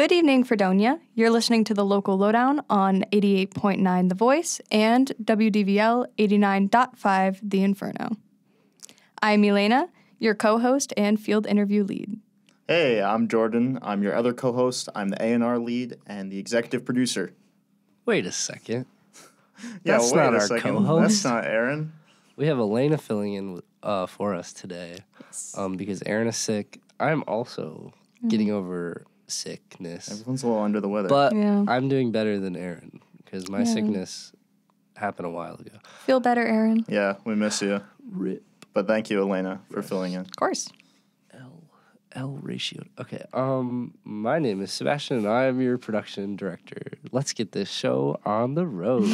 Good evening, Fredonia. You're listening to the local lowdown on 88.9 The Voice and WDVL 89.5 The Inferno. I'm Elena, your co-host and field interview lead. Hey, I'm Jordan. I'm your other co-host. I'm the A&R lead and the executive producer. Wait a second. That's not our second. co-host. That's not Aaron. We have Elena filling in for us today because Aaron is sick. I'm also getting over sickness. Everyone's a little under the weather. But I'm doing better than Aaron because my sickness happened a while ago. Feel better, Aaron. Yeah, we miss you. RIP. But thank you, Elena, for filling in. Of course. L ratio. Okay. My name is Sebastian and I am your production director. Let's get this show on the road.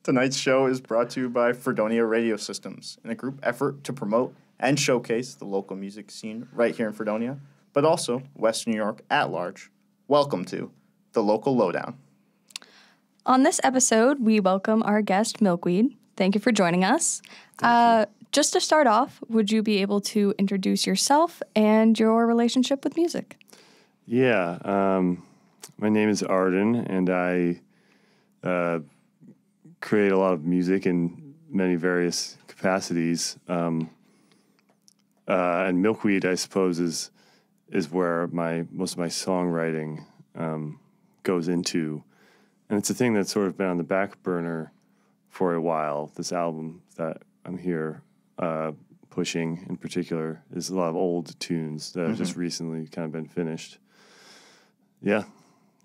Tonight's show is brought to you by Fredonia Radio Systems in a group effort to promote and showcase the local music scene right here in Fredonia, but also Western New York at large. Welcome to the Local Lowdown. On this episode, we welcome our guest, Milkweed. Thank you for joining us. Just to start off, would you be able to introduce yourself and your relationship with music? Yeah, my name is Arden, and I create a lot of music in many various capacities. And Milkweed, I suppose, is where most of my songwriting goes into. And it's a thing that's sort of been on the back burner for a while. This album that I'm here pushing in particular is a lot of old tunes that have just recently kind of been finished. Yeah,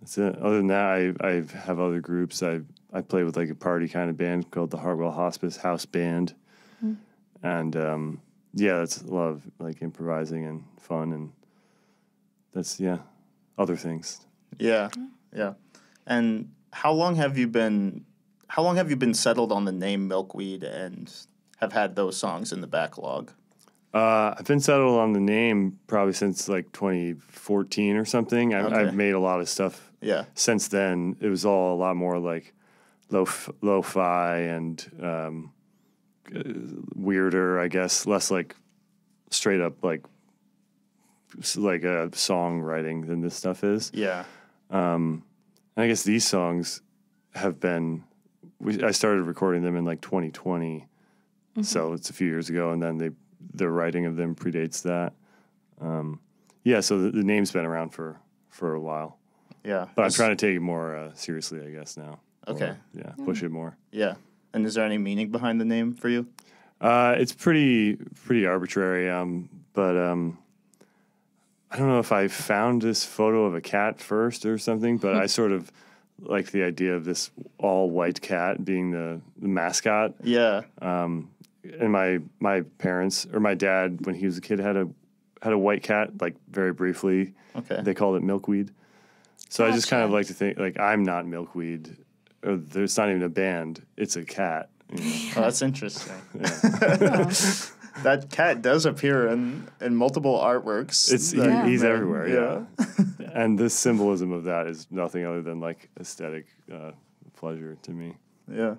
that's it. Other than that, I have other groups. I play with like a party kind of band called the Hartwell Hospice House Band. And that's a lot of like improvising and fun, and that's other things. Yeah. And how long have you been settled on the name Milkweed and have had those songs in the backlog? I've been settled on the name probably since like 2014 or something. I've made a lot of stuff since then. It was all a lot more like lo-fi and weirder, I guess, less like straight up like a songwriting than this stuff is. Yeah. And I guess these songs have been, I started recording them in like 2020. So it's a few years ago, and then the writing of them predates that. So the name's been around for a while. Yeah. But I'm trying to take it more seriously, I guess, now. Okay. Push it more. Yeah. And is there any meaning behind the name for you? It's pretty arbitrary, but I don't know if I found this photo of a cat first or something, but I sort of like the idea of this all-white cat being the mascot. Yeah. And my parents, or my dad, when he was a kid, had a white cat, like very briefly. Okay. They called it Milkweed. So I just kind of like to think, like, I'm not Milkweed. Or there's not even a band. It's a cat. You know? Oh, that's interesting. That cat does appear in multiple artworks. He's everywhere, yeah. And the symbolism of that is nothing other than, like, aesthetic pleasure to me. Yeah.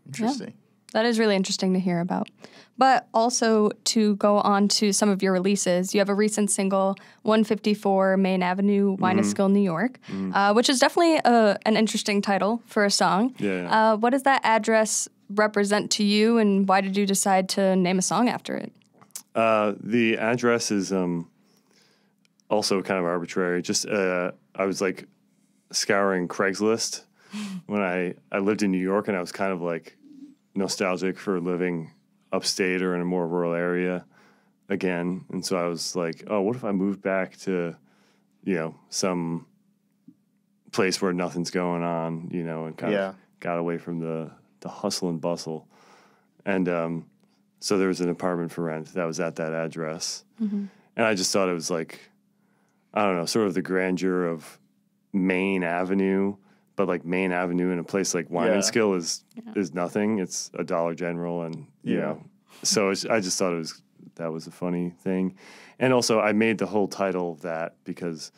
Interesting. Yeah. That is really interesting to hear about. But also to go on to some of your releases, you have a recent single, 154 Main Avenue, Wieneskill, New York, which is definitely an interesting title for a song. Yeah. What does that address represent to you, and why did you decide to name a song after it? The address is also kind of arbitrary. Just I was like scouring Craigslist when I lived in New York, and I was kind of like nostalgic for living upstate or in a more rural area again. And so I was like, oh, what if I moved back to, some place where nothing's going on, and kind of got away from the hustle and bustle. And so there was an apartment for rent that was at that address. And I just thought it was like, I don't know, sort of the grandeur of Main Avenue, but like Main Avenue in a place like Wieneskill is nothing. It's a Dollar General, and so I just thought that was a funny thing. And also I made the whole title that because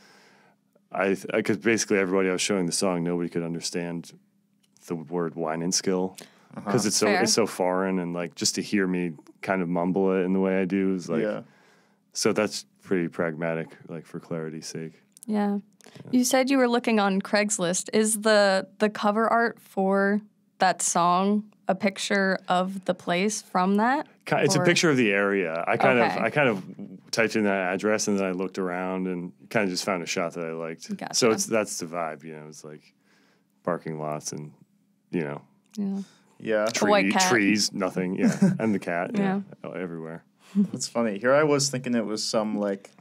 because basically everybody I was showing the song, nobody could understand the word Wieneskill because it's so foreign, and like just to hear me kind of mumble it in the way I do is like so that's pretty pragmatic, like for clarity's sake. Yeah. You said you were looking on Craigslist. Is the cover art for that song a picture of the place from that? It's a picture of the area. I kind Okay. of typed in that address and then I looked around and kind of just found a shot that I liked. Gotcha. So that's the vibe, you know. It's like parking lots and, you know, Yeah. Yeah, A white cat. trees, nothing, yeah, and the cat, yeah, everywhere. that's funny. Here I was thinking it was some like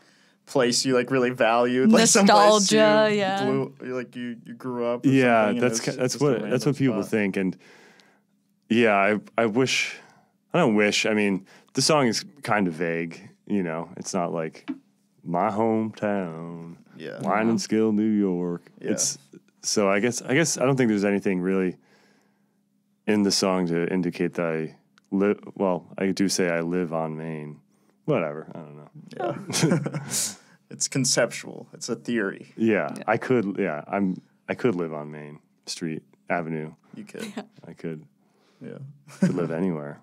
place you like really valued, like some place Nostalgia, you yeah. you grew up. Or Yeah, something, and that's it's that's just a what random people spot. think, and yeah, I wish. I don't wish. I mean, the song is kind of vague. You know, it's not like my hometown, Yeah. Wine and Skill, New York. Yeah. It's so. I guess I don't think there's anything really in the song to indicate that I live. Well, I do say I live on Maine. Whatever. I don't know. Yeah. It's conceptual. It's a theory. Yeah, I could. Yeah, I could live on Main Street Avenue. You could. I could Yeah. live anywhere.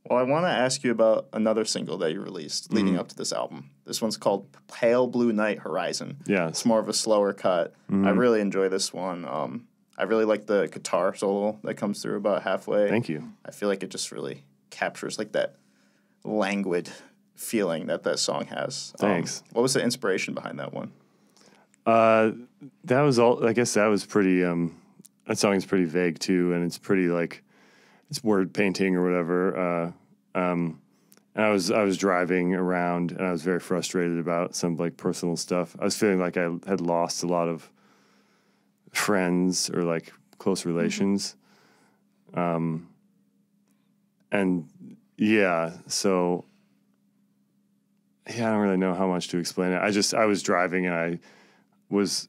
Well, I want to ask you about another single that you released leading up to this album. This one's called Pale Blue Night Horizon. Yeah. It's more of a slower cut. I really enjoy this one. I really like the guitar solo that comes through about halfway. Thank you. I feel like it just really captures like that languid feeling that song has. Thanks. What was the inspiration behind that one? That was all. I guess that was pretty. That song is pretty vague too, and it's pretty like it's word painting or whatever. And I was driving around, and I was very frustrated about some like personal stuff. I was feeling like I had lost a lot of friends or like close relations. And yeah, so yeah, I don't really know how much to explain it. I was driving and I was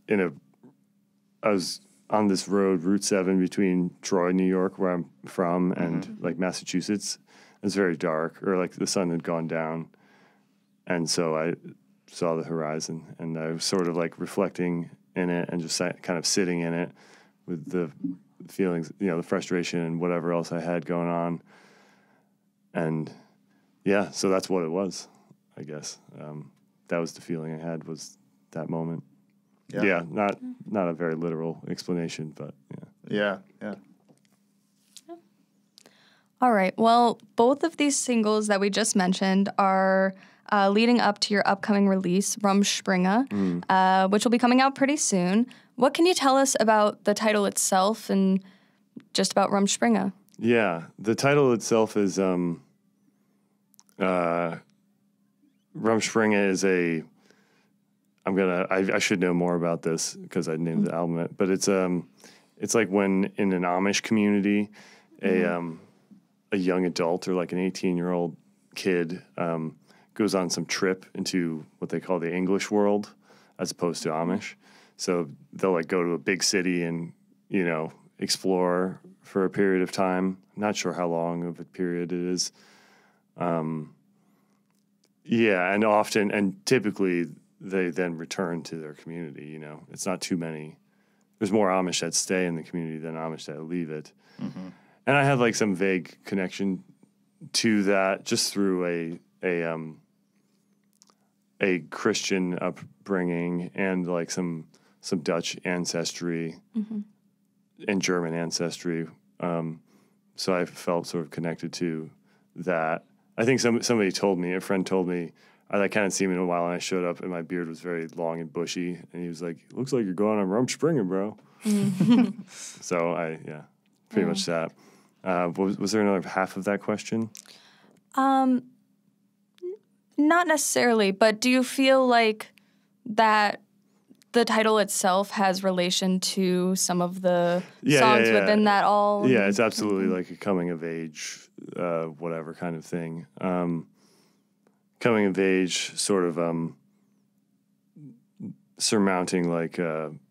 on this road, Route 7, between Troy, New York, where I'm from, and like Massachusetts. It was very dark, or like the sun had gone down. And so I saw the horizon, and I was sort of like reflecting in it and just kind of sitting in it with the feelings, you know, the frustration and whatever else I had going on. And yeah, so that's what it was, I guess. That was the feeling I had, was that moment. Yeah, not a very literal explanation, but yeah. Yeah. All right. Well, both of these singles that we just mentioned are leading up to your upcoming release, Rumspringa, which will be coming out pretty soon. What can you tell us about the title itself and just about Rumspringa? Yeah, the title itself is Rumspringa is a. I should know more about this because I named the album it, but it's like when in an Amish community, a young adult or like an 18-year-old kid goes on some trip into what they call the English world as opposed to Amish. So they'll like go to a big city and, you know, explore for a period of time. I'm not sure how long of a period it is. Yeah, and typically they then return to their community, you know. It's not too many. There's more Amish that stay in the community than Amish that leave it. Mm-hmm. And I have like some vague connection to that just through a Christian upbringing and like some Dutch ancestry and German ancestry. So I felt sort of connected to that. I think a friend told me, I like hadn't seen him in a while, and I showed up, and my beard was very long and bushy, and he was like, "Looks like you're going on Rumspringa, bro." So pretty much that. Was there another half of that question? Not necessarily, but do you feel like that the title itself has relation to some of the songs within that all? Yeah, it's absolutely like a coming of age, whatever kind of thing. Coming of age, sort of surmounting like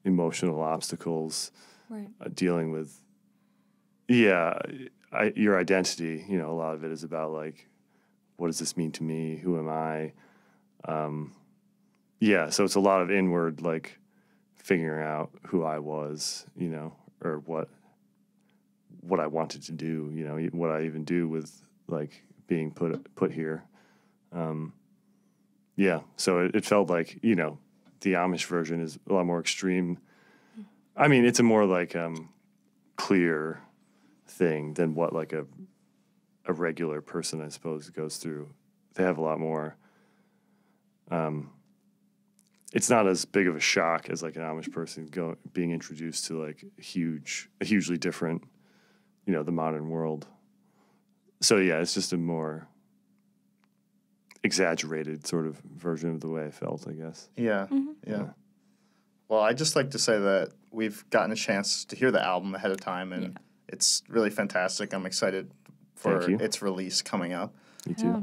emotional obstacles, right. Dealing with, your identity. You know, a lot of it is about like, what does this mean to me? Who am I? So it's a lot of inward, like figuring out who I was, you know, or what I wanted to do, you know, what I even do with like being put here. So it felt like, you know, the Amish version is a lot more extreme. I mean, it's a more like clear thing than what like a regular person, I suppose, goes through. They have a lot more. It's not as big of a shock as like an Amish person being introduced to like a hugely different, the modern world. So yeah, it's just a more exaggerated sort of version of the way I felt, I guess. Yeah, yeah. Well, I'd just like to say that we've gotten a chance to hear the album ahead of time, and it's really fantastic. I'm excited for its release coming up. Me too.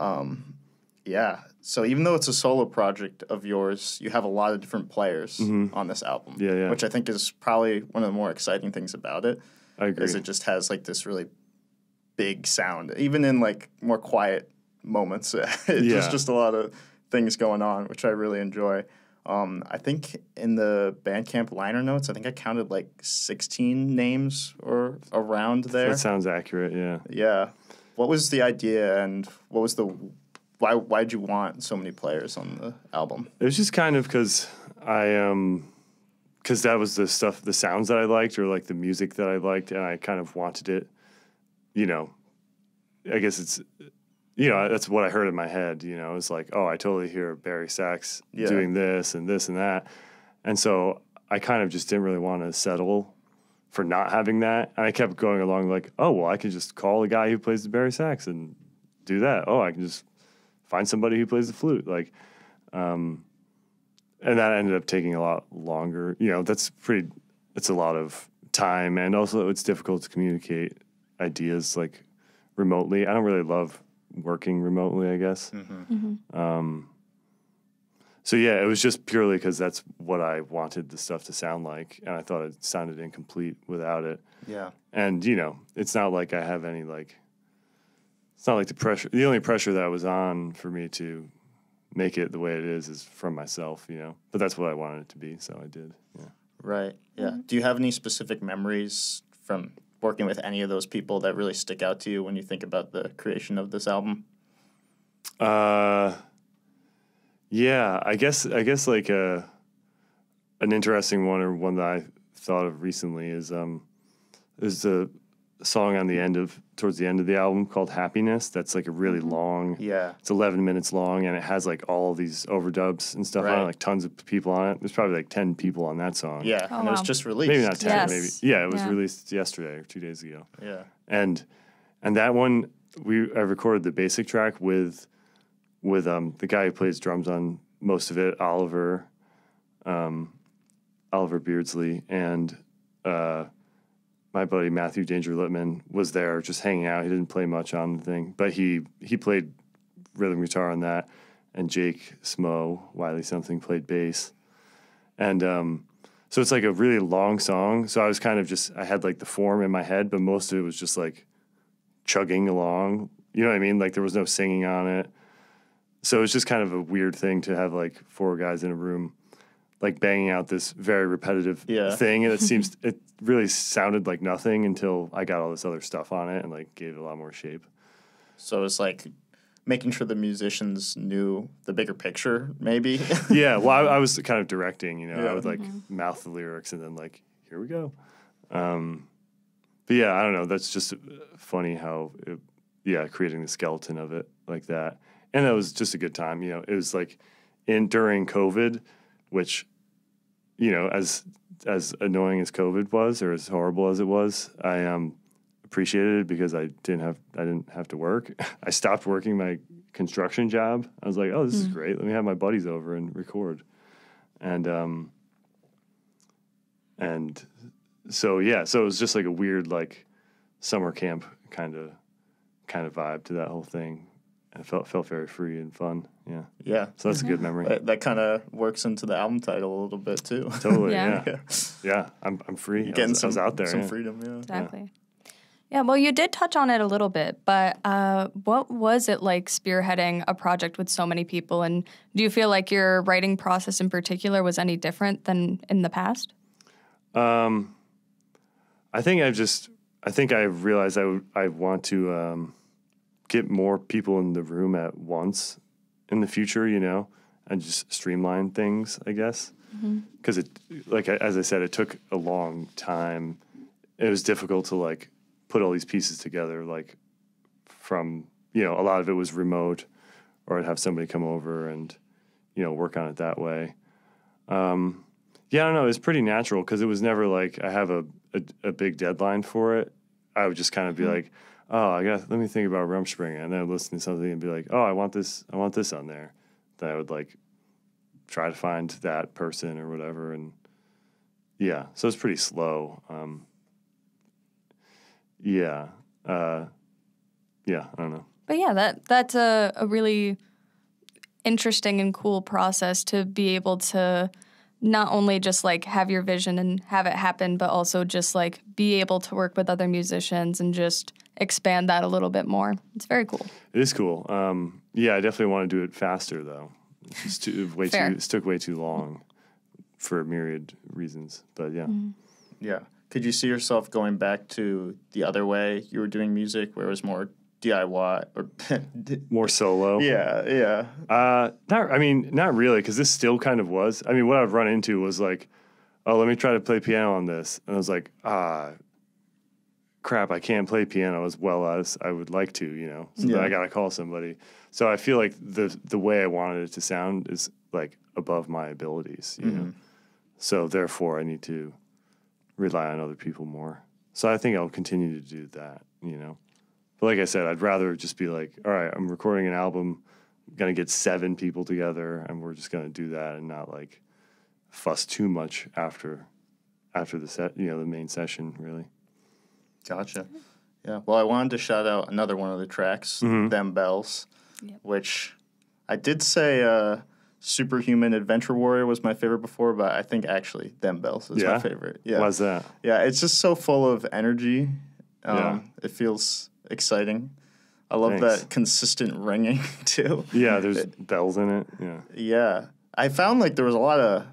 Yeah. So even though it's a solo project of yours, you have a lot of different players on this album. Yeah. Which I think is probably one of the more exciting things about it. I agree. Is it just has like this really big sound, even in like more quiet moments. There's just a lot of things going on, which I really enjoy. I think in the Bandcamp liner notes, I think I counted like 16 names or around there. That sounds accurate, yeah. Yeah. What was the idea, and what was why'd you want so many players on the album? It was just kind of because because that was the sounds that I liked, or like the music that I liked, and I kind of wanted it, I guess it's, that's what I heard in my head, it's like, oh, I totally hear Barry sax doing this and that. And so I kind of just didn't really want to settle for not having that. And I kept going along like, oh, well, I could just call the guy who plays the Barry sax and do that. Oh, I can just find somebody who plays the flute. Like, and that ended up taking a lot longer. It's a lot of time. And also it's difficult to communicate ideas like remotely. I don't really love working remotely, I guess. So yeah, it was just purely because that's what I wanted the stuff to sound like, and I thought it sounded incomplete without it. Yeah. And it's not like I have any it's not like the pressure. The only pressure that was on for me to make it the way it is from myself, But that's what I wanted it to be, so I did. Yeah. Right. Yeah. Do you have any specific memories from working with any of those people that really stick out to you when you think about the creation of this album? Yeah, I guess like an interesting one, or one that I thought of recently, is the song towards the end of the album called Happiness. That's like a really long, it's 11 minutes long, and it has like all these overdubs and stuff on it, like tons of people on it. There's probably like 10 people on that song. Yeah. Oh, and it was just released. Maybe not 10, maybe. Yeah, it was Yeah. released yesterday or 2 days ago. Yeah. And that one, I recorded the basic track with the guy who plays drums on most of it, Oliver Beardsley, and my buddy Matthew Danger Littman was there just hanging out. He didn't play much on the thing, but he played rhythm guitar on that, and Jake Smo, Wiley something, played bass. And so it's like a really long song. So I was kind of I had like the form in my head, but most of it was just like chugging along. You know what I mean? Like there was no singing on it. So it was just kind of a weird thing to have like 4 guys in a room like banging out this very repetitive thing, and it really sounded like nothing until I got all this other stuff on it and like gave it a lot more shape. So it's like making sure the musicians knew the bigger picture, maybe. Yeah, well, I was kind of directing, I would like mouth the lyrics and then like, here we go. But yeah, I don't know. That's just funny how, creating the skeleton of it like that. And that was just a good time. It was like during COVID, which, as annoying as COVID was, or as horrible as it was, I appreciated it because I didn't have to work. I stopped working my construction job. I was like, oh, this is great. Let me have my buddies over and record. And so it was just like a weird like summer camp kind of vibe to that whole thing. It felt very free and fun. Yeah. Yeah. So that's a good memory. That kind of works into the album title a little bit too. Totally. Yeah. Yeah. I'm free. You're getting I was out there. some freedom. Yeah. Exactly. Yeah, well, you did touch on it a little bit, but what was it like spearheading a project with so many people? And do you feel like your writing process in particular was any different than in the past? I think I realized I want to get more people in the room at once in the future, and just streamline things, I guess. Because as I said, it took a long time. It was difficult to like put all these pieces together, like from, a lot of it was remote, or I'd have somebody come over and, work on it that way. Yeah, I don't know. It was pretty natural because it was never like I have a big deadline for it. I would just kind of be like, oh, let me think about Rumspringa, and then I'd listen to something and be like, oh, I want this on there. Then I would like try to find that person or whatever, and yeah, so it's pretty slow. I don't know. But yeah, that's a really interesting and cool process to be able to not only just like have your vision and have it happen, but also just like be able to work with other musicians and just expand that a little bit more. It's very cool. It is cool. I definitely want to do it faster though. It's it took way too long for myriad reasons. But yeah. Yeah. Could you see yourself going back to the other way you were doing music, where it was more DIY or more solo? Yeah. Not really, because this still kind of was. I mean, what I'd run into was like, oh, let me try to play piano on this, and I was like, crap, I can't play piano as well as I would like to, So then I gotta call somebody. So I feel like the way I wanted it to sound is like above my abilities, you know. So therefore, I need to rely on other people more. So I think I'll continue to do that, But like I said, I'd rather just be like, all right, I'm recording an album, I'm going to get 7 people together, and we're just going to do that and not like fuss too much after the set, the main session, really. Gotcha. Yeah. Well, I wanted to shout out another one of the tracks, Them Bells, which I did say Superhuman Adventure Warrior was my favorite before, but I think actually Them Bells is my favorite. Yeah. Why's that? Yeah, it's just so full of energy. It feels exciting. I love that consistent ringing too. Yeah, there's bells in it. Yeah. I found like there was a lot of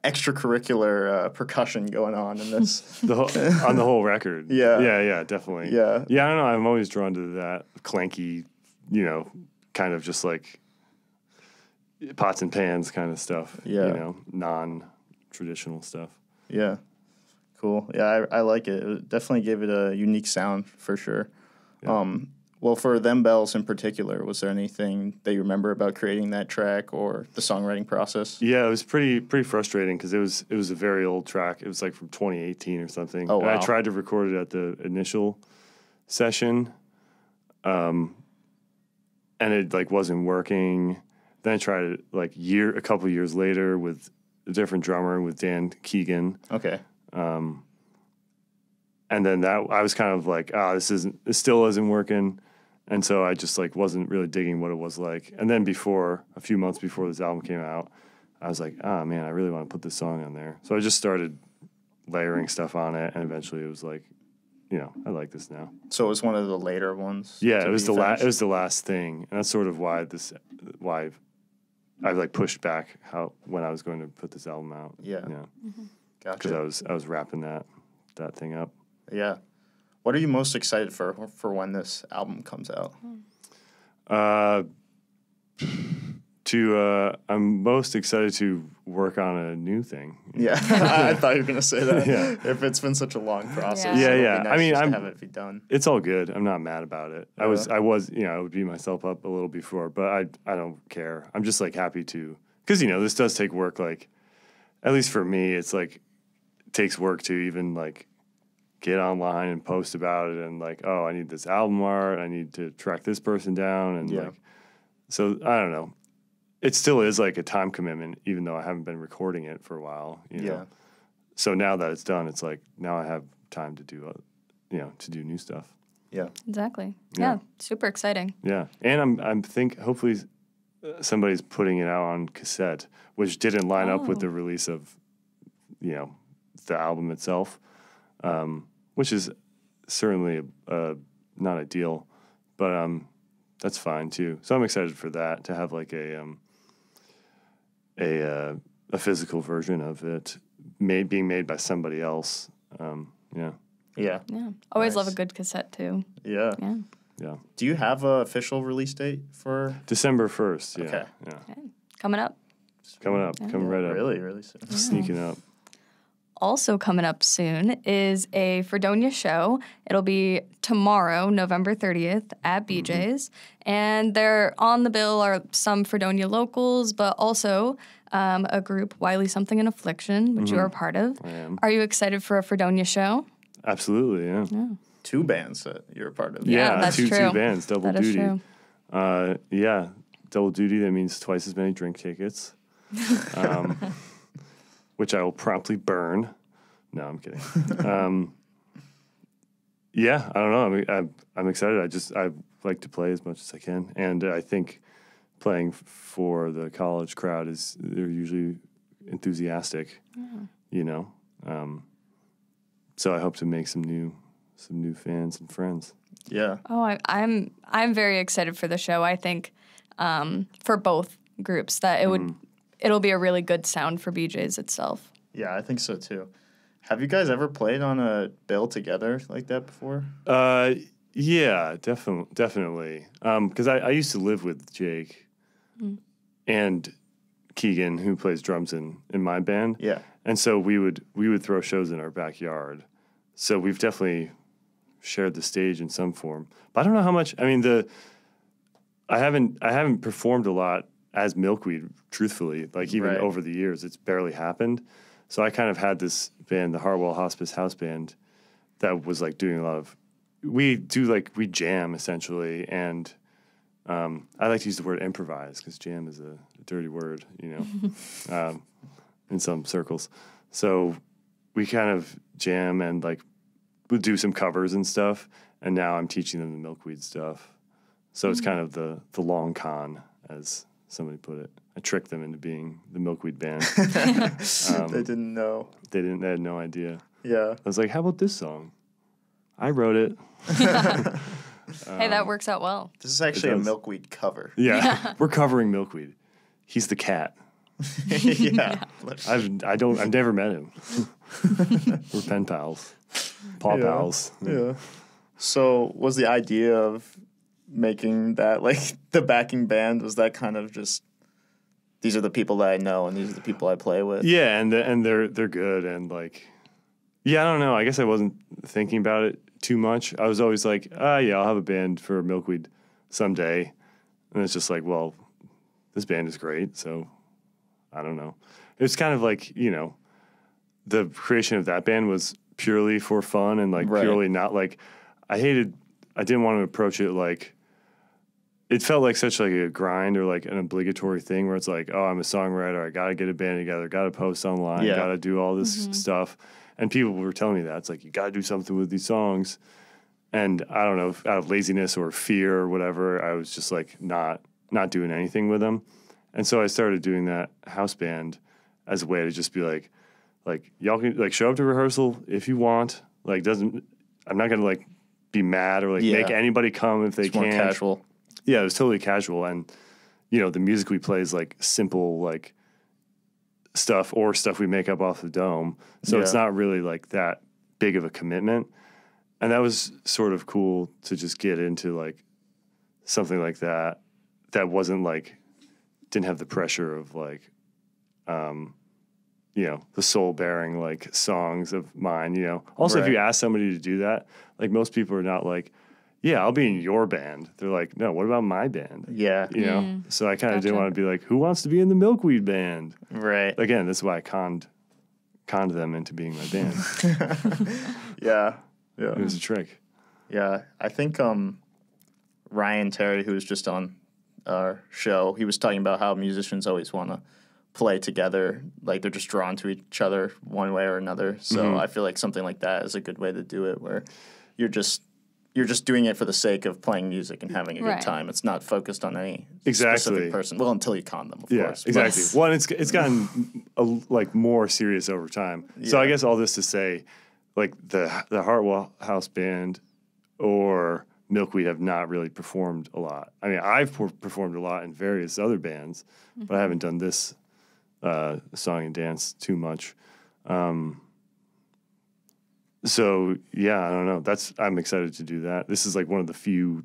extracurricular percussion going on in this. On the whole record. Yeah, definitely. Yeah. Yeah, I don't know. I'm always drawn to that clanky, kind of just like pots and pans kind of stuff. Yeah. Non-traditional stuff. Yeah. Cool. Yeah, I like it. It definitely gave it a unique sound for sure. Yeah. Well, for Them Bells in particular, was there anything that you remember about creating that track or the songwriting process? Yeah, it was pretty frustrating because it was a very old track. It was like from 2018 or something. Oh, wow. And I tried to record it at the initial session, and it like wasn't working. Then I tried it like a couple years later with a different drummer, with Dan Keegan. Okay. And then I was kind of like, this still isn't working. And so I just like wasn't really digging what it was like. And then a few months before this album came out, I was like, man, I really want to put this song on there. So I just started layering stuff on it, and eventually it was like, I like this now. So it was one of the later ones? Yeah, it was the last thing. And that's sort of why I like pushed back when I was going to put this album out. Yeah. Gotcha. Because I was wrapping that thing up. Yeah. What are you most excited for when this album comes out? I'm most excited to work on a new thing. Yeah, I thought you were gonna say that. Yeah. If it's been such a long process, yeah. It'll be nice I mean, just to have it be done. It's all good. I'm not mad about it. I was, I would beat myself up a little before, but I don't care. I'm just like happy to, because this does take work. Like, at least for me, it's like it takes work to even like get online and post about it, and like, oh, I need this album art, I need to track this person down, and like, so I don't know. It still is like a time commitment, even though I haven't been recording it for a while. Yeah. So now that it's done, it's like now I have time to do, to do new stuff. Yeah. Exactly. Yeah. Super exciting. Yeah, and I'm hopefully somebody's putting it out on cassette, which didn't line up with the release of, the album itself, which is certainly not ideal, but that's fine too. So I'm excited for that, to have like a physical version of it being made by somebody else. Yeah. Always Nice. love a good cassette too. Yeah. Yeah. Do you have an official release date for December 1st. Yeah. Okay. Yeah. Okay. coming up. Coming right up. Really, really soon. Sneaking up. Also coming up soon is a Fredonia show. It'll be tomorrow, November 30th at BJ's. And there on the bill are some Fredonia locals, but also a group, Wiley Something in Affliction, which you are a part of. I am. Are you excited for a Fredonia show? Absolutely, yeah. 2 bands that you're a part of. Yeah, that's two true. bands, double That is duty. true. Yeah, double duty. That means twice as many drink tickets, which I will promptly burn. No, I'm kidding. Yeah, I don't know. I'm excited. I like to play as much as I can, and I think playing for the college crowd they're usually enthusiastic. You know, so I hope to make some new fans and friends. Yeah. Oh, I'm very excited for the show. I think for both groups that it'll be a really good sound for BJ's itself. Yeah, I think so too. Have you guys ever played on a bill together like that before? Yeah, definitely. Because I used to live with Jake and Keegan, who plays drums in my band. Yeah. And so we would throw shows in our backyard. So we've definitely shared the stage in some form. But I don't know how much. I mean, I haven't performed a lot as Milkweed, truthfully. Like even over the years, it's barely happened. So I kind of had this band, the Hartwell Hospice House Band, that was like doing a lot of. We jam essentially, and I like to use the word improvise because jam is a dirty word, you know, in some circles. So we kind of jam and like would do some covers and stuff. And now I'm teaching them the Milkweed stuff. So it's kind of the long con, as somebody put it. I tricked them into being the Milkweed band. They didn't know. They had no idea. Yeah. I was like, how about this song? I wrote it. Hey, that works out well. This is actually a does. Milkweed cover. Yeah, we're covering Milkweed. He's the cat. Yeah. I've never met him. We're pen pals, paw pals. Yeah. So was the idea of making that like the backing band, was that kind of just these are the people that I know and these are the people I play with? Yeah, and they're good and like, yeah, I don't know. I guess I wasn't thinking about it too much. I was always like, yeah, I'll have a band for Milkweed someday, and it's just like, well, this band is great, so I don't know. It's kind of like, you know, the creation of that band was purely for fun and like purely not like I didn't want to approach it like it felt like such like a grind or like an obligatory thing where it's like, oh, I'm a songwriter, I gotta get a band together, gotta post online, gotta do all this stuff. And people were telling me that. It's like, you gotta do something with these songs. And I don't know, out of laziness or fear or whatever, I was just like not doing anything with them. And so I started doing that house band as a way to just be like y'all can like show up to rehearsal if you want. Like I'm not gonna like be mad or like make anybody come if they It's more can't. casual. Yeah, it was totally casual. And you know, the music we play is like simple like stuff or stuff we make up off the dome. So it's not really like that big of a commitment. And that was sort of cool to just get into like something like that wasn't like didn't have the pressure of like you know, the soul bearing like songs of mine, you know. Also if you ask somebody to do that, like most people are not like, yeah, I'll be in your band. They're like, no, what about my band? Yeah. You know? So I kind of didn't want to be like, who wants to be in the Milkweed band? Right. Again, this is why I conned them into being my band. Yeah. Yeah. It was a trick. Yeah. I think Ryan Terry, who was just on our show, he was talking about how musicians always want to play together. Like they're just drawn to each other one way or another. So I feel like something like that is a good way to do it, where you're just doing it for the sake of playing music and having a good time. It's not focused on any specific person. Well, until you con them, of course. Exactly. Well, it's gotten like more serious over time. So I guess all this to say, like the Hartwell House Band or Milkweed have not really performed a lot. I mean, I've performed a lot in various other bands, but I haven't done this song and dance too much. So yeah, I don't know. I'm excited to do that. This is like one of the few.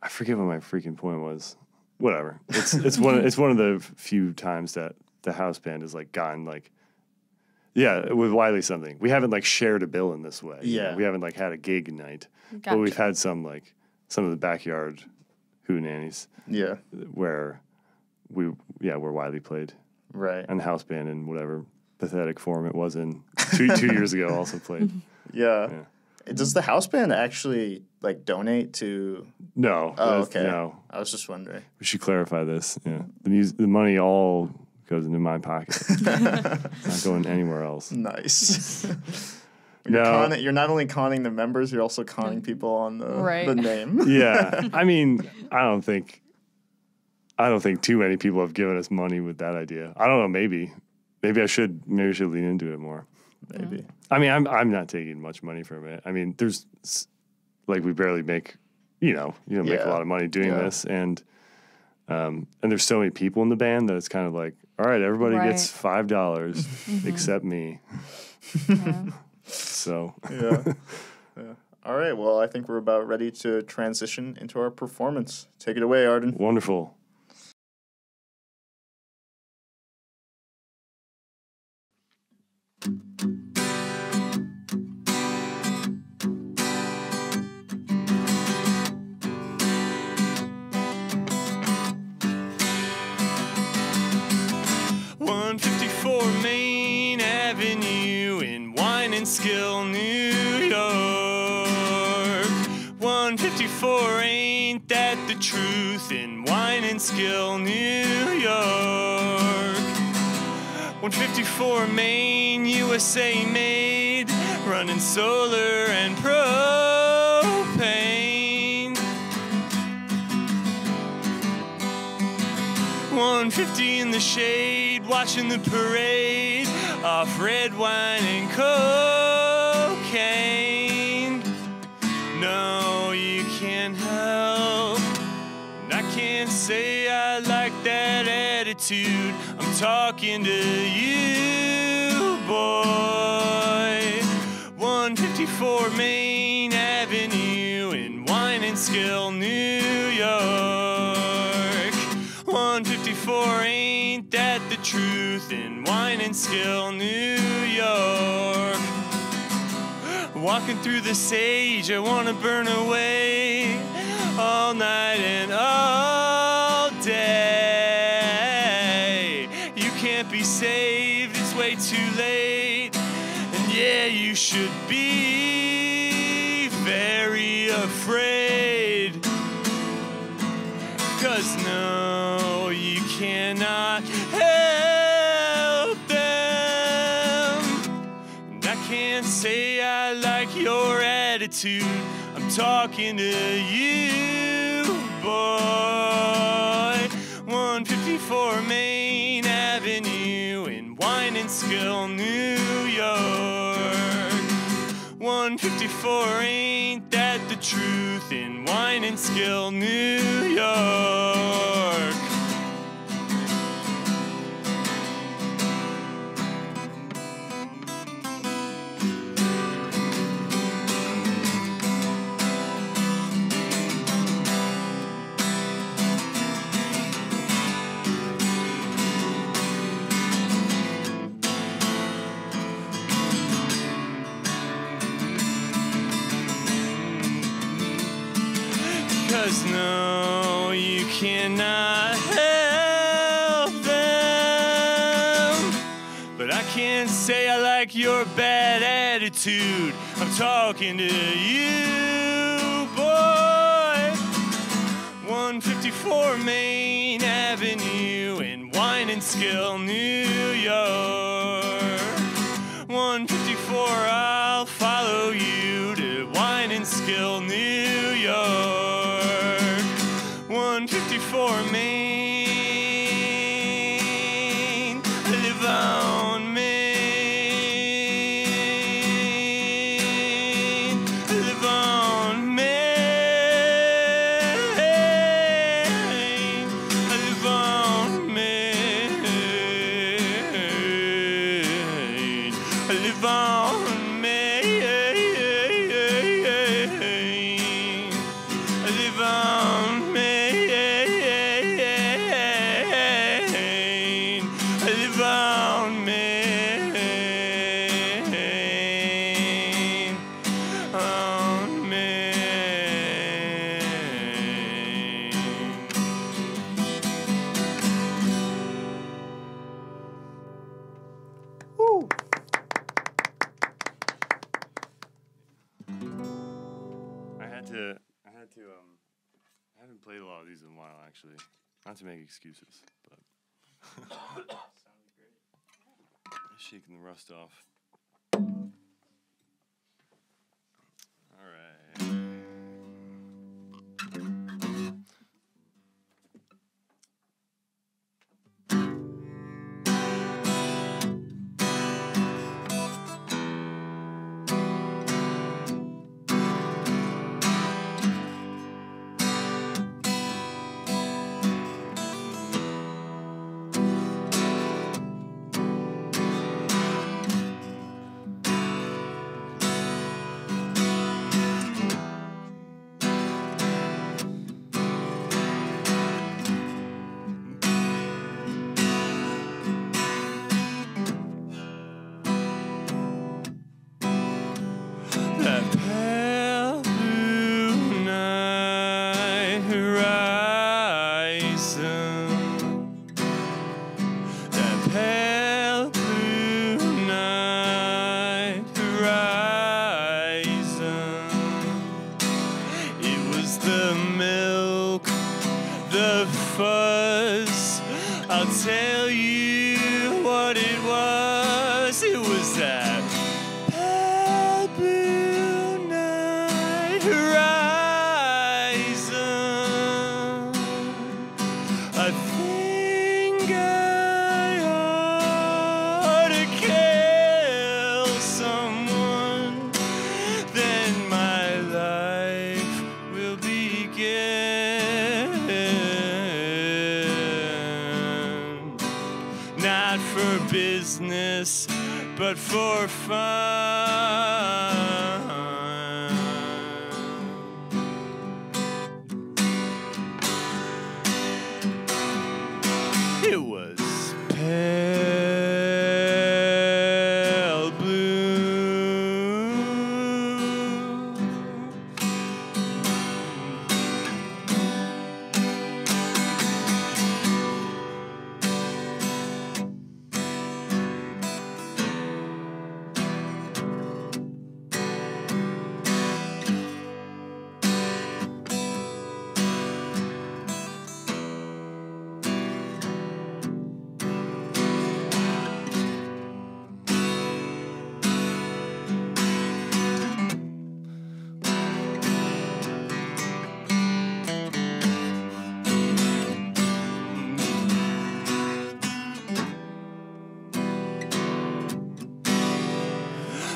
I forget what my freaking point was. whatever. It's one of the few times that the house band has like gotten like, yeah, with Wiley something. We haven't like shared a bill in this way. Yeah. We haven't like had a gig night, Gotcha. but we've had some of the backyard hootenannies Yeah. where where Wiley played. Right. And the house band in whatever pathetic form it was in 2 years ago also played. Yeah. Yeah. Does the house band actually like donate to? No. Oh, okay. No. I was just wondering. We should clarify this. Yeah. The money all goes into my pocket. It's not going anywhere else. Nice. No. You're not only conning the members, you're also conning people on the name. Yeah. I mean, I don't think too many people have given us money with that idea. I don't know, maybe I should lean into it more. Maybe. I mean, I'm not taking much money from it. I mean, there's like we barely make, you don't make a lot of money doing this, and there's so many people in the band that it's kind of like, all right, everybody gets $5 except me. Yeah. So Yeah. All right. Well, I think we're about ready to transition into our performance. Take it away, Arden. wonderful. Main Avenue in Skill, New York. 154, ain't that the truth in Skill, New York. 154 Main, USA made, running solar and propane. 150 in the shade, watching the parade off red wine and cocaine. No, you can't help, and I can't say I like that attitude. I'm talking to you, boy. 154 Main Avenue in Skill, New York. 154, ain't that the truth in Skill, New York. Walking through the sage, I wanna burn away all night and all day. You can't be saved, it's way too late, and yeah, you should be very afraid. 'Cause no, you cannot help them. And I can't say I like your attitude. I'm talking to you, boy. 154 Main Avenue in Skill, New York. 154, ain't that the truth in Skill, New York. Cause no, you cannot help them. But I can't say I like your bad attitude. I'm talking to you, boy. 154 Main Avenue in Skill, New York. 154, I'll follow you to Skill, New York. 154 Main, I live on Main, I live on Main, I live on Main, I live on Main, I live on Main. I haven't played a lot of these in a while, actually. Not to make excuses, but Sounded great. shaking the rust off. All right. That pale blue night horizon. That pale blue night horizon. It was the milk, the fuzz. I'll tell you what it was. It was that pale blue night horizon. I think I ought to kill someone, then my life will begin. Not for business, but for fun. It was pale blue.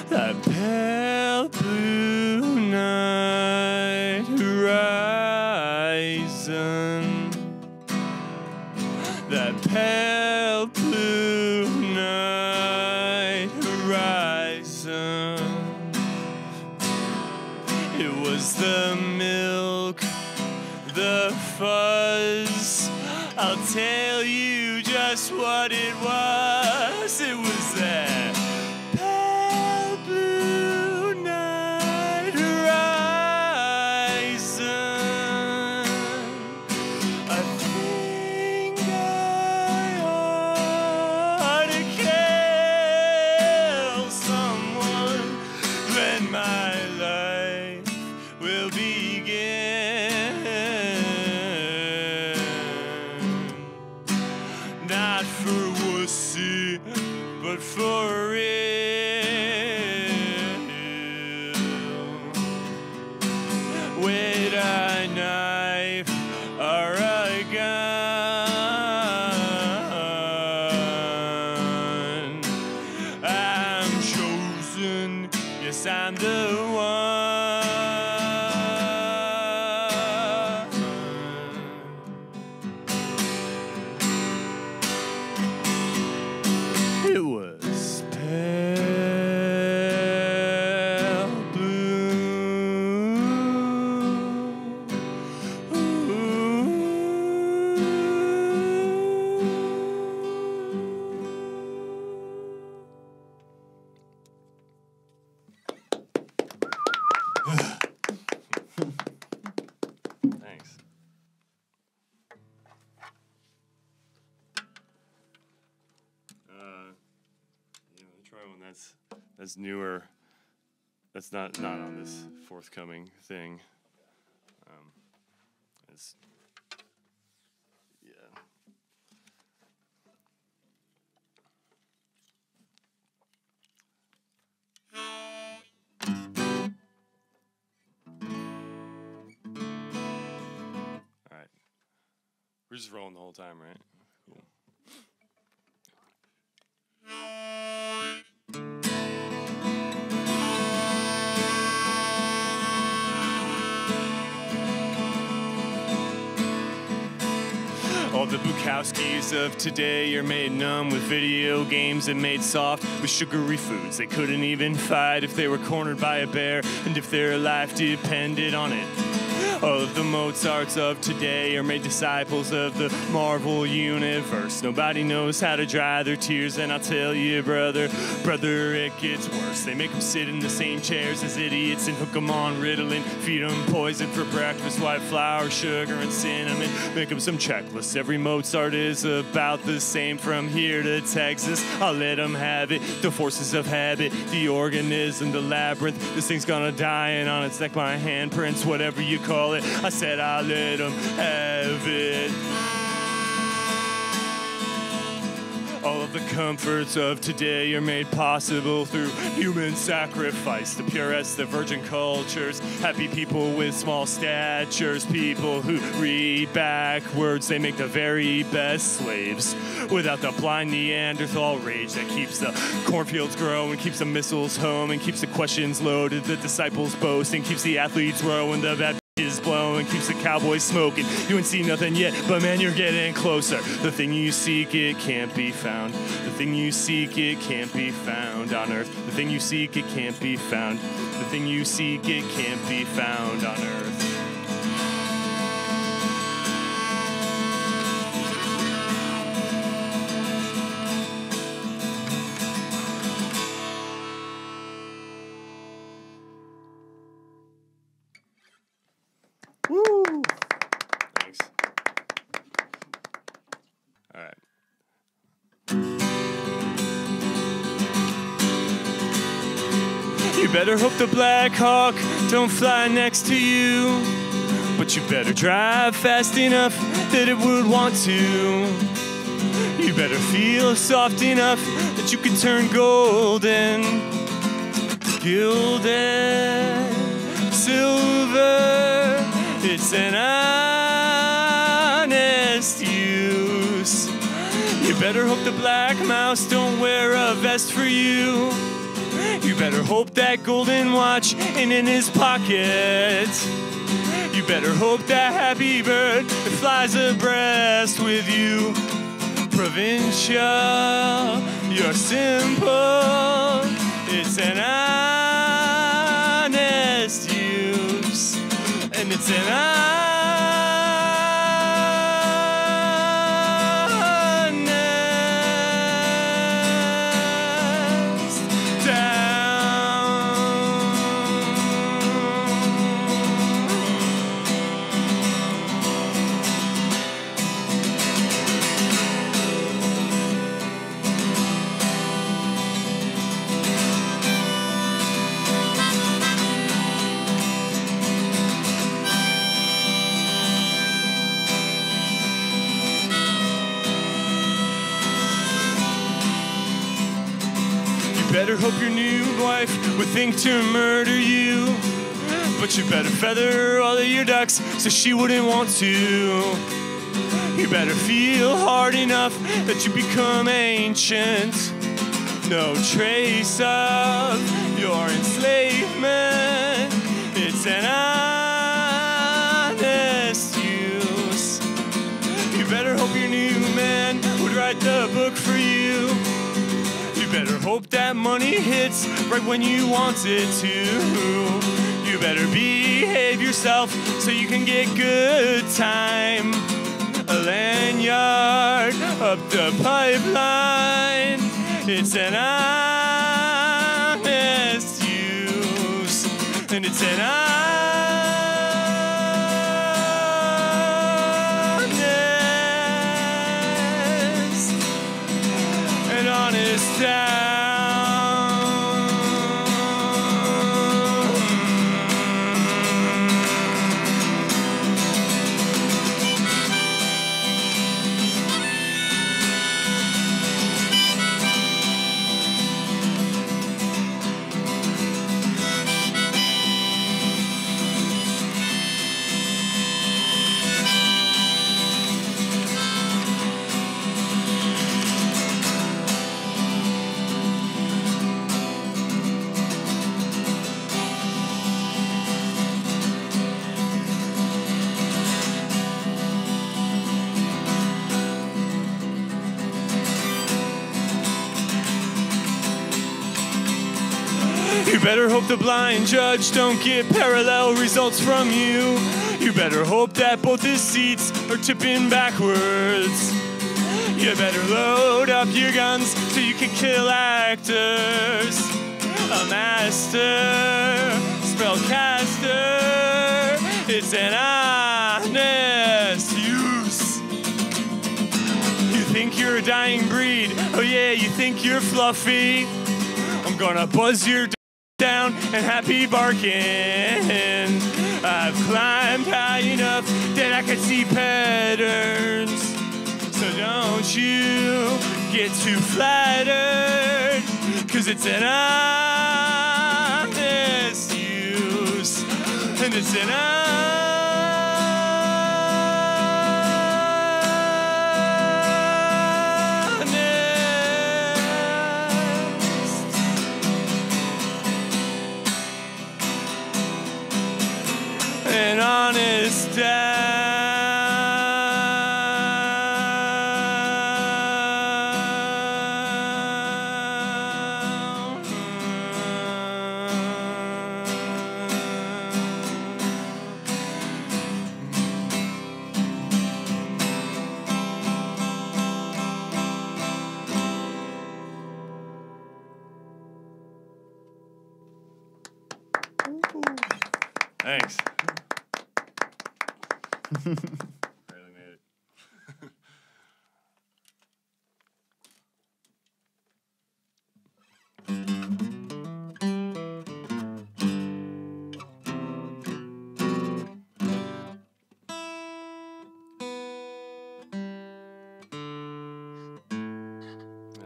That pale blue night horizon. That pale blue night horizon. It was the milk, the fuzz. I'll tell you just what it was. It was that pale blue night horizon. I think I ought to kill someone, then my life will begin. Not for wussy, but for real. With a knife or a gun, I'm chosen, yes I'm the one. It was pale blue. Thanks. Yeah, I'll try one that's newer. That's not on this forthcoming thing. It's, yeah. All right. We're just rolling the whole time, right? Cool. All the Bukowskis of today are made numb with video games and made soft with sugary foods. They couldn't even fight if they were cornered by a bear and if their life depended on it. All of the Mozarts of today are made disciples of the Marvel Universe. Nobody knows how to dry their tears, and I'll tell you, brother, it gets worse. They make them sit in the same chairs as idiots and hook them on Ritalin, feed them poison for breakfast, white flour, sugar, and cinnamon. Make them some checklists. Every Mozart is about the same from here to Texas. I'll let them have it. The forces of habit, the organism, the labyrinth. This thing's gonna die, and on its neck my handprints, whatever you call it. I said I'll let them have it. All of the comforts of today are made possible through human sacrifice. The purest of virgin cultures, happy people with small statures, people who read backwards, they make the very best slaves. Without the blind Neanderthal rage that keeps the cornfields growing, keeps the missiles home, and keeps the questions loaded, the disciples boast, and keeps the athletes rowing, the bad is blowing, keeps the cowboys smoking. You ain't seen nothing yet, but man, you're getting closer. The thing you seek, it can't be found. The thing you seek, it can't be found on earth. The thing you seek, it can't be found. The thing you seek, it can't be found on earth. Woo! Thanks. All right. You better hope the Black Hawk don't fly next to you, but you better drive fast enough that it would want to. You better feel soft enough that you can turn golden, gilded, silver. It's an honest use. You better hope the black mouse don't wear a vest for you. You better hope that golden watch ain't in his pocket. You better hope that happy bird that flies abreast with you. Provincial, you're simple. It's an honest use. And it's an honest down. Better hope your new wife would think to murder you, but you better feather all of your ducks so she wouldn't want to. You better feel hard enough that you become ancient. No trace of your enslavement. It's an honest use. You better hope your new man would write the book for you. You better hope that money hits right when you want it to. You better behave yourself so you can get good time. A lanyard up the pipeline. It's an honest use. And it's an honest town. better hope the blind judge don't get parallel results from you. You better hope that both his seats are tipping backwards. You better load up your guns so you can kill actors. A master spellcaster, it's an honest use. You think you're a dying breed, oh yeah, you think you're fluffy. I'm gonna buzz your down and happy barking. I've climbed high enough that I can see patterns. So don't you get too flattered, 'cause it's an honest use, and it's an honest Thanks. Barely made it.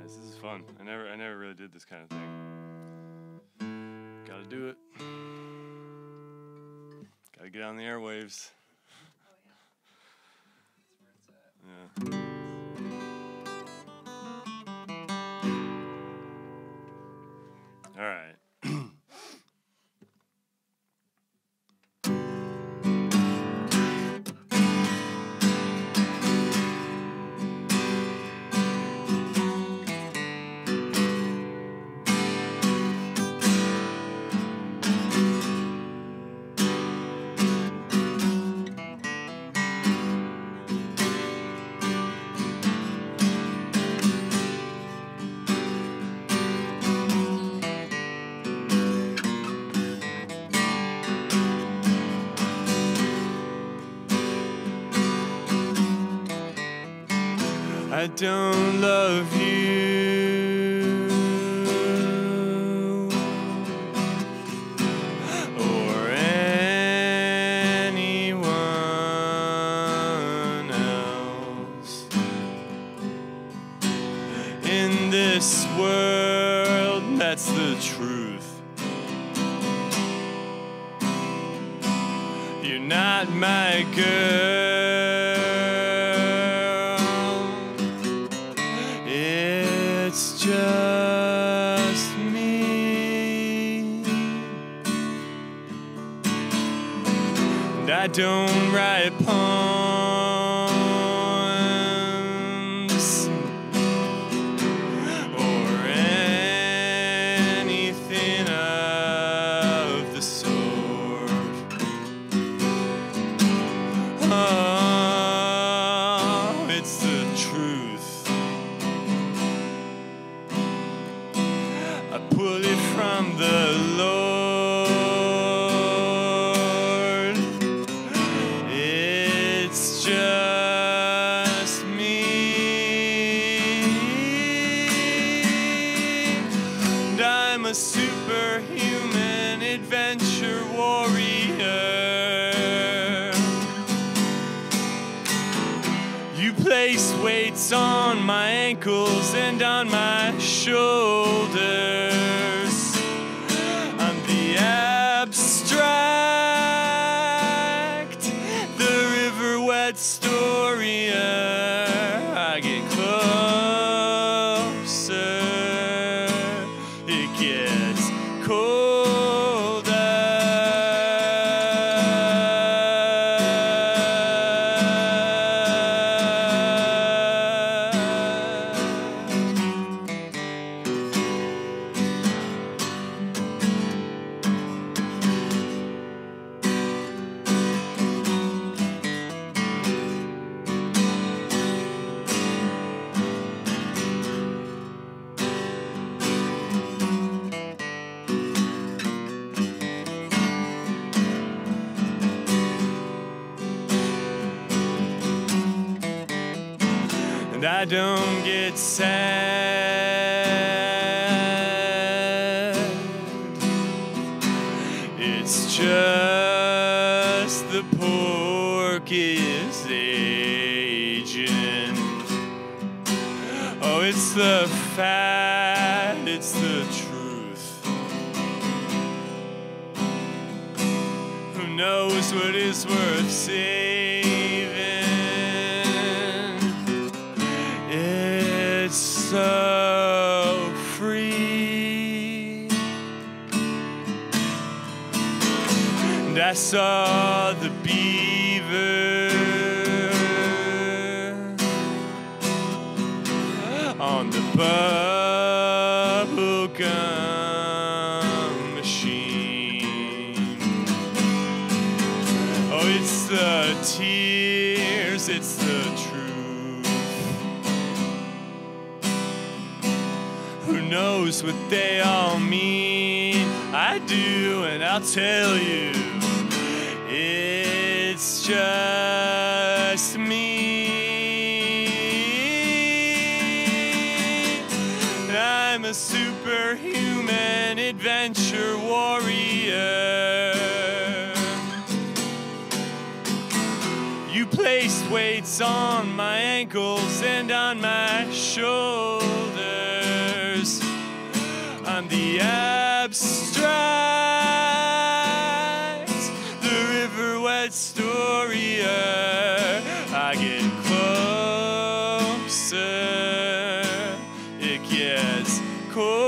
This is fun. I never really did this kind of thing. Gotta do it. Gotta get on the airwaves. Yeah. All right. I don't love you or anyone else in this world. That's the truth. You're not my girl. It's just me, and I don't write poems or anything of the sort. Oh, it's the truth. I pull it from the Lord. It's just me, and I'm a superhuman adventure warrior. You place weights on my ankles and on my shoulders. I'm the abstract, the river wet storier. I get closer, it gets colder. and I don't get sad. It's just the pork is aging. Oh, it's the fat, it's the truth. Who knows what is worth saving? It's so free. And I saw the beaver on the bubble gum machine. Oh, it's the tears, it's the truth. Who knows what they all mean? I do, and I'll tell you. It's just me. I'm a superhuman adventure warrior. You placed weights on my ankles and on my shoulders. I'm the abstract, the river wet storier. I get closer, it gets colder.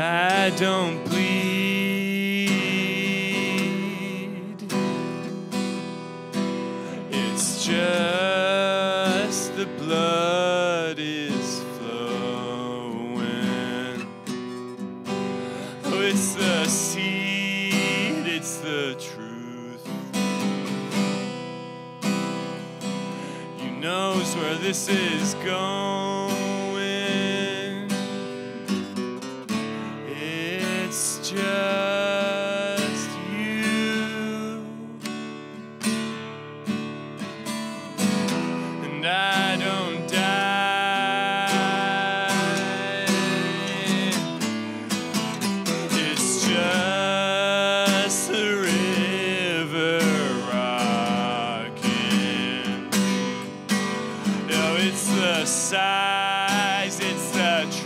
I don't bleed. It's just the blood is flowing. Oh, it's the seed, it's the truth. You knows where this is going. Just you, and I don't die. It's just the river rocking. No, it's the size, it's the truth.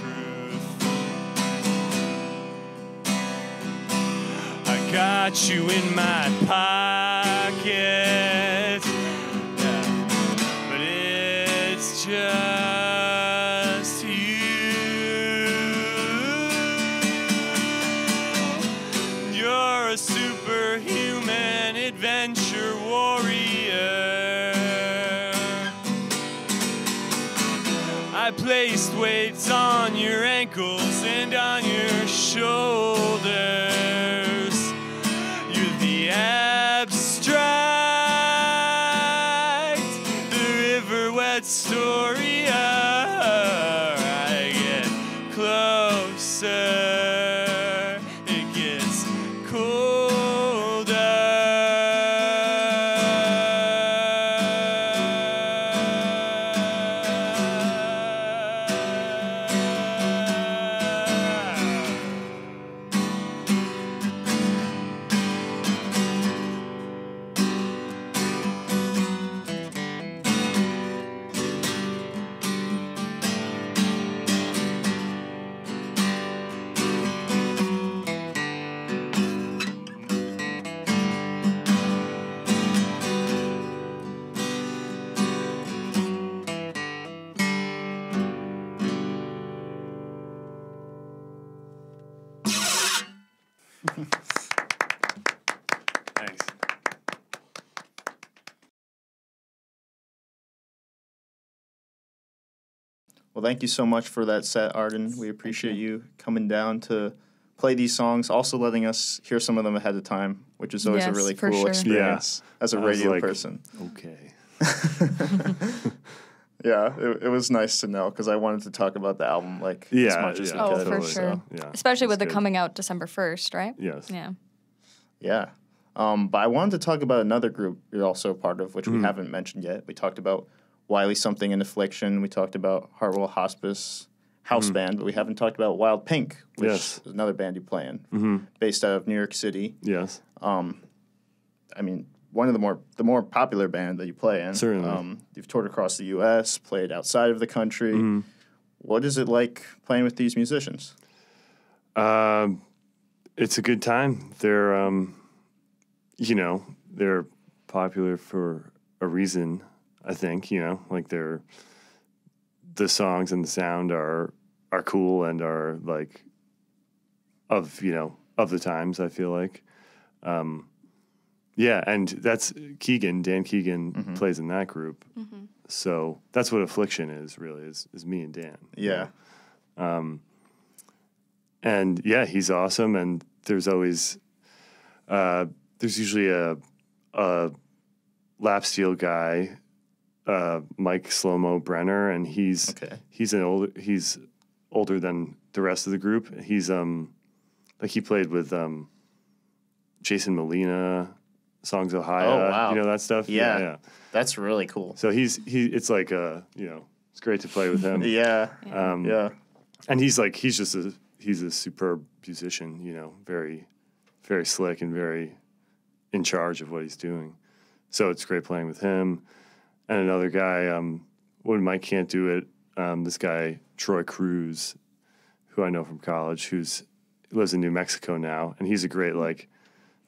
Got you in my pocket, yeah. But it's just you. You're a superhuman adventure warrior. I placed weights on your ankles and on your shoulders. The abstract, the river wet story. I get closer, it gets colder. Well, thank you so much for that set, Arden. We appreciate you coming down to play these songs, also letting us hear some of them ahead of time, which is always a Yes, really for cool sure. experience as a I was radio like, person. Okay. Yeah, it was nice to know because I wanted to talk about the album like as Yeah, much as we yeah. Oh, could. for totally. sure. Yeah, Especially with it's it good. coming out December 1st, right? Yes. Yeah. Yeah. But I wanted to talk about another group you're also a part of, which we haven't mentioned yet. We talked about Wiley Something and Affliction. We talked about Hartwell Hospice House Band, but we haven't talked about Wild Pink, which Yes. is another band you play in, based out of New York City. Yes. I mean, one of the more popular band that you play in. Certainly. You've toured across the U.S., played outside of the country. What is it like playing with these musicians? It's a good time. They're, they're popular for a reason, I think, like the songs and the sound are cool and are like of the times, I feel like. Yeah, and that's Dan Keegan plays in that group. So that's what Affliction is really, is me and Dan. Yeah. And yeah, he's awesome. And there's always, there's usually a lap steel guy, Mike Slomo Brenner, and he's older than the rest of the group. He's like he played with Jason Molina, Songs Ohio. Oh, wow. You know that stuff? Yeah. That's really cool. So it's like it's great to play with him. Yeah. Yeah. And he's a superb musician, very, very slick and very in charge of what he's doing. So it's great playing with him. And another guy, when Mike can't do it, this guy, Troy Cruz, who I know from college, who lives in New Mexico now, and he's a great, like,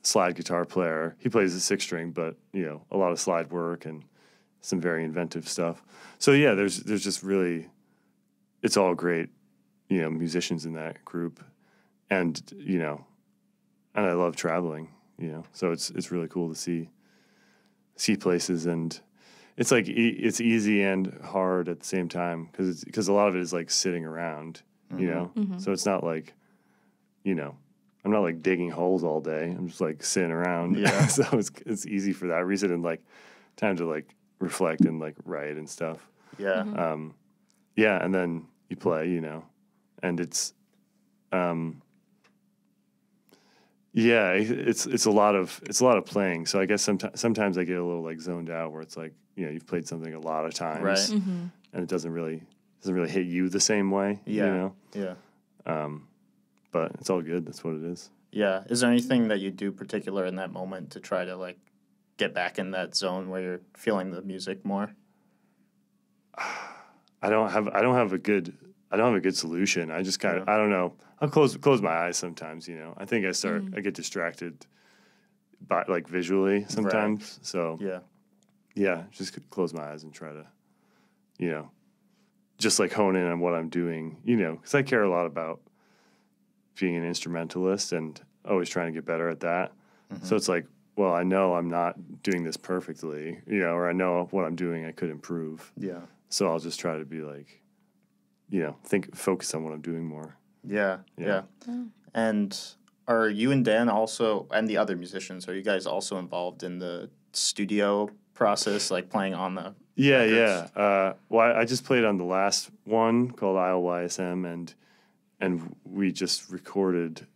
slide guitar player. He plays the 6-string, but, a lot of slide work and some very inventive stuff. So, yeah, there's just really, it's all great, musicians in that group. And, and I love traveling, so it's really cool to see places, and it's like it's easy and hard at the same time because a lot of it is like sitting around, so it's not like, I'm not like digging holes all day. I'm just like sitting around. Yeah. So it's easy for that reason, and like time to like reflect and like write and stuff. Yeah. Yeah, and then you play, and it's yeah, it's a lot of playing. So I guess sometimes I get a little like zoned out where it's like, you've played something a lot of times, Right. and it doesn't really hit you the same way. Yeah. Yeah. But it's all good. That's what it is. Yeah. Is there anything that you do particular in that moment to try to like get back in that zone where you're feeling the music more? I don't have a good solution. I just kind of, I don't know. I'll close my eyes sometimes, I think I get distracted by like visually sometimes. Right. So Yeah. just close my eyes and try to, just like hone in on what I'm doing, because I care a lot about being an instrumentalist and always trying to get better at that. So it's like, well, I know I'm not doing this perfectly, or I know what I'm doing I could improve. Yeah. So I'll just try to be like, focus on what I'm doing more. Yeah. Yeah. And are you and Dan also, and the other musicians, are you guys also involved in the studio process, like playing on the records? Well, I just played on the last one called ILYSM, and we just recorded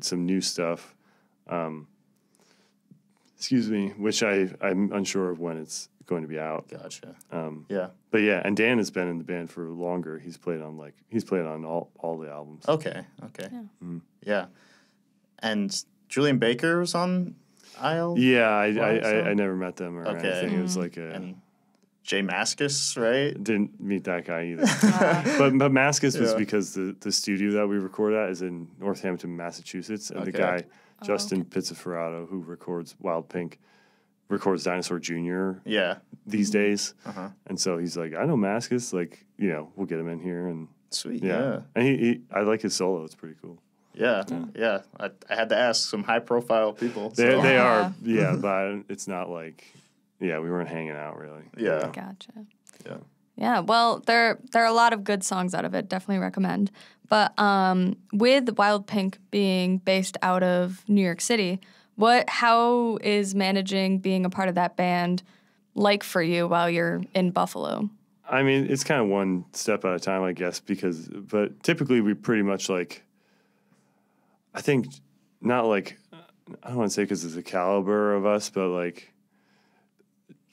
some new stuff. Excuse me, which I'm unsure of when it's going to be out. Gotcha. Yeah. But yeah, and Dan has been in the band for longer. He's played on all the albums. Okay. Yeah. And Julian Baker was on IL? Yeah, I never met them or anything. It was like And Jay Mascis, right? didn't meet that guy either. but Mascis was because the studio that we record at is in Northampton, Massachusetts, and the guy Justin Pizzaferato, who records Wild Pink, records Dinosaur Jr. These days. And so he's like, I know Mascis, like, we'll get him in here, and Sweet. yeah. And I like his solo. It's pretty cool. Yeah. I had to ask some high profile people. They are, but it's not like, we weren't hanging out really. Yeah. Gotcha. Yeah. Yeah, well, there are a lot of good songs out of it. Definitely recommend. But with Wild Pink being based out of New York City, how is managing being a part of that band like for you while you're in Buffalo? I mean, it's kind of one step at a time, I guess, but typically we pretty much like, I think not like, I don't want to say because it's the caliber of us, but like,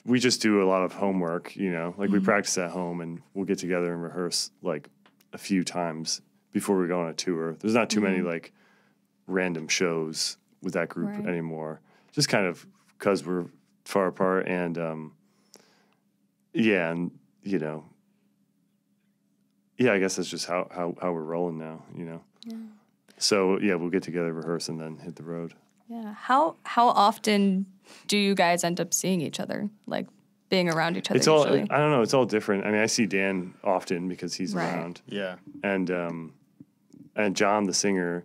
we just do a lot of homework, you know, like we practice at home and we'll get together and rehearse like a few times before we go on a tour. There's not too many like random shows with that group anymore, just kind of because we're far apart and, and you know, I guess that's just how we're rolling now, you know? Yeah. So yeah, we'll get together, rehearse, and then hit the road. Yeah. How often do you guys end up seeing each other? Like being around each other? It's all, I don't know. It's all different. I mean, I see Dan often because he's around. Yeah. And John, the singer,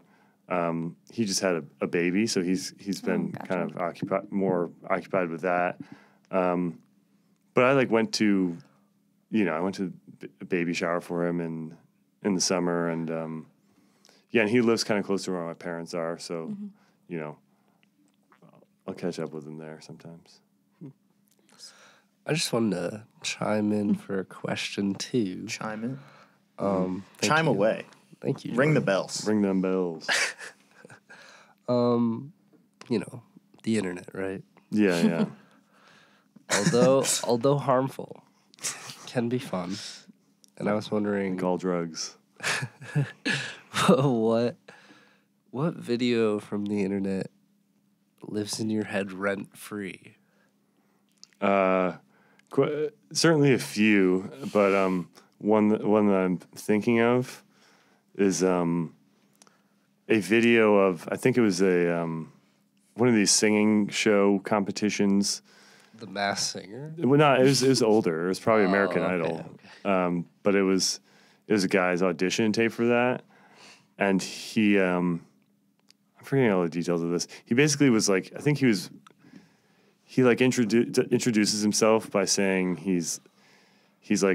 he just had a baby, so he's been kind of more occupied with that. But I like went to a baby shower for him in the summer, and and he lives kind of close to where my parents are, so you know, I'll catch up with him there sometimes. I just wanted to chime in for a question too. Chime in. Chime you. away. Thank you. Ring the bells. Ring them bells. You know, the internet, right? Yeah. Although harmful, can be fun. And I was wondering, Like all drugs. what video from the internet lives in your head rent free? Certainly a few, but one that I'm thinking of is a video of, I think it was one of these singing show competitions. The Masked Singer? Well, no, it was older. It was probably American Idol. Okay. But it was a guy's audition tape for that, and he I'm forgetting all the details of this. He basically was like, I think he like introduces himself by saying he's a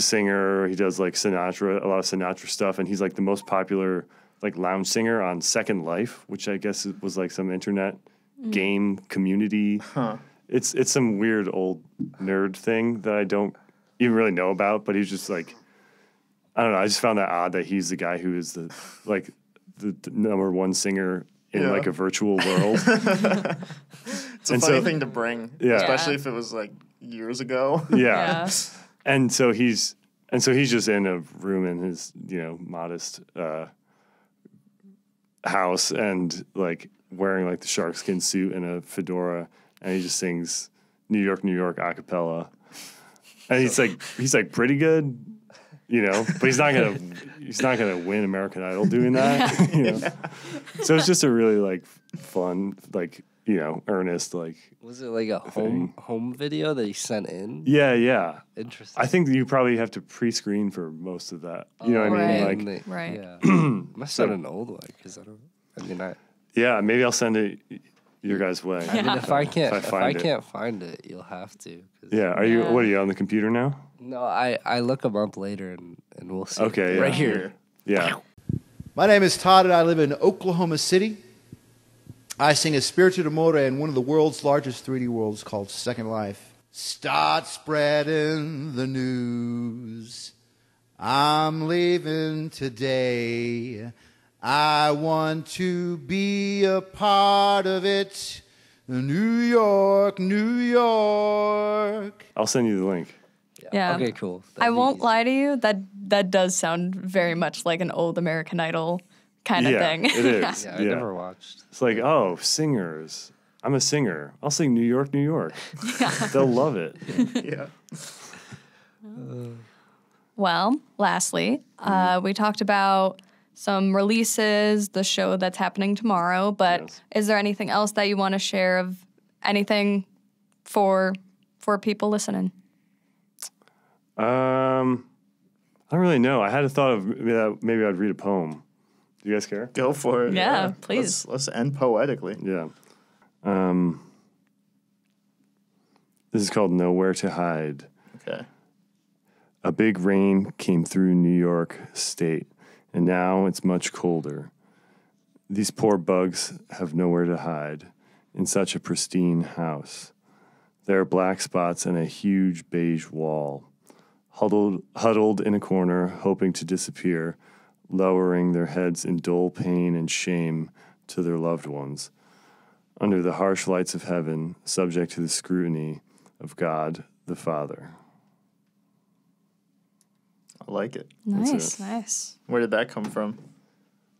singer. He does like a lot of Sinatra stuff, and he's like the most popular like lounge singer on Second Life, which I guess was like some internet game community. Huh. It's some weird old nerd thing that I don't even really know about, but he's just like, I don't know. I just found that odd that he's the guy who is the number one singer in like a virtual world. It's a funny thing to bring, especially if it was like years ago. Yeah. And so he's just in a room in his, you know, modest house and like wearing like the sharkskin suit and a fedora, and he just sings New York, New York a cappella. And he's like pretty good, you know, but he's not gonna win American Idol doing that. You know? So it's just a really like fun, like, you know, earnest, like. Was it like a home video that he sent in? Yeah. Interesting. I think that you probably have to pre-screen for most of that. You know what I mean? Like, Yeah. Must send an old one because yeah, maybe I'll send it your guys' way. I mean, if I find can't find it, you'll have to. Yeah. What are you on the computer now? No, I look them up later and we'll see. Okay. Right here. Yeah. My name is Todd and I live in Oklahoma City. I sing Espiritu d'Amore in one of the world's largest 3D worlds called Second Life. Start spreading the news. I'm leaving today. I want to be a part of it. New York, New York. I'll send you the link. Yeah. Okay, cool. I won't lie to you. That does sound very much like an old American Idol kind of thing. It is. Yeah, I never watched. It's like, oh, singers. I'm a singer. I'll sing New York, New York. They'll love it. Yeah. Well, lastly, we talked about some releases, the show that's happening tomorrow, but is there anything else that you want to share of anything for people listening? I don't really know. I had a thought of maybe I'd read a poem. Do you guys care? Go for it. Yeah, please. Let's end poetically. Yeah. This is called Nowhere to Hide. Okay. Okay. A big rain came through New York State, and now it's much colder. These poor bugs have nowhere to hide in such a pristine house. There are black spots and a huge beige wall, huddled in a corner, hoping to disappear, lowering their heads in dull pain and shame to their loved ones, under the harsh lights of heaven, subject to the scrutiny of God the Father. I like it. Nice. Nice. Where did that come from?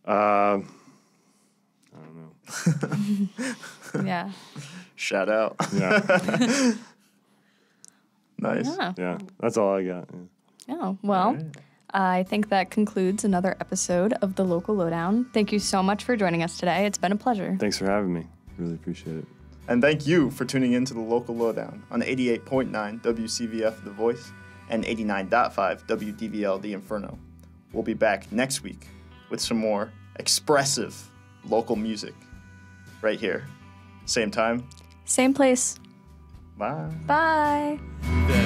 I don't know. Yeah. Shout out. Yeah, Nice. Yeah. yeah, that's all I got. Yeah. Oh, well, I think that concludes another episode of The Local Lowdown. Thank you so much for joining us today. It's been a pleasure. Thanks for having me. Really appreciate it. And thank you for tuning in to the Local Lowdown on 88.9 WCVF The Voice and 89.5 WDVL The Inferno. We'll be back next week with some more expressive local music right here. Same time. Same place. Bye. Bye. The